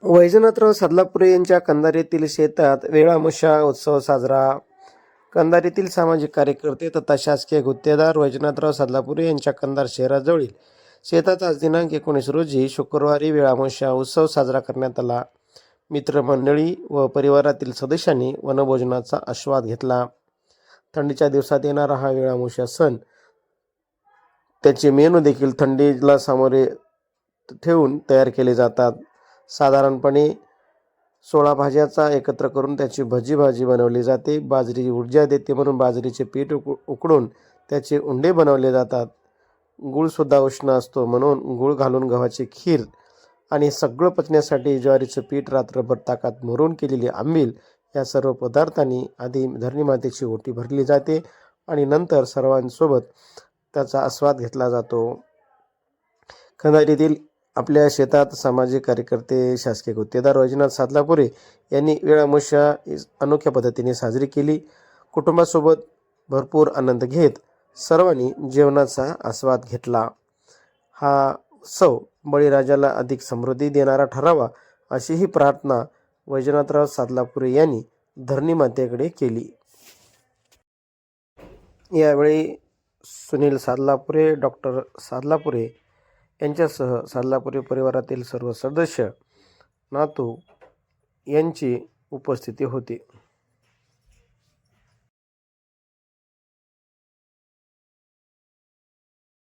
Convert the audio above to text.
वैजनाथराव सदलापुरे यांच्या कंधारीतील शेतात वेळामुषा उत्सव साजरा. कंधारीतील सामाजिक कार्यकर्ते तथा शासकीय गुत्तेदार वैजनाथराव सदलापुरे यांच्या कंधार शहराजवळील शेतात आज दिनांक 19 रोजी शुक्रवारी वेळामुषा उत्सव साजरा करण्यात आला. मित्रमंडळी व परिवारातील सदस्यांनी वनभोजनाचा आस्वाद घेतला. थंडीच्या दिवसात येणारा हा वेळामुषा सण, त्याचे मेनू देखील थंडीला सामोरे ठेवून तयार केले जातात. साधारणपणे 16 भाज्याचा एकत्र करून त्याची भाजी बनवली जाते. बाजरी ऊर्जा देते म्हणून बाजरीचे पीठ उकडून त्याचे उंडे बनवले जातात. गूळसुद्धा उष्ण असतो म्हणून गूळ घालून गव्हाची खीर आणि सगळं पचण्यासाठी ज्वारीचं पीठ रात्रभर ताकात मुरून केलेली आंबील या सर्व पदार्थांनी आधी धरणीमातेची ओटी भरली जाते आणि नंतर सर्वांसोबत त्याचा आस्वाद घेतला जातो. खंधारीतील आपल्या शेतात सामाजिक कार्यकर्ते शासकीय गुत्तेदार वैजनाथ सदलापुरे यांनी वेळामुषा अनोख्या पद्धतीने साजरी केली. कुटुंबासोबत भरपूर आनंद घेत सर्वांनी जेवणाचा आस्वाद घेतला. हा उत्सव बळीराजाला अधिक समृद्धी देणारा ठरावा अशी ही प्रार्थना वैजनाथराव सदलापुरे यांनी धरणीमातेकडे केली. यावेळी सुनील सदलापुरे, डॉक्टर सदलापुरे यांच्यासह सदलापुरे परिवारातील सर्व सदस्य, नातू यांची उपस्थिती होती.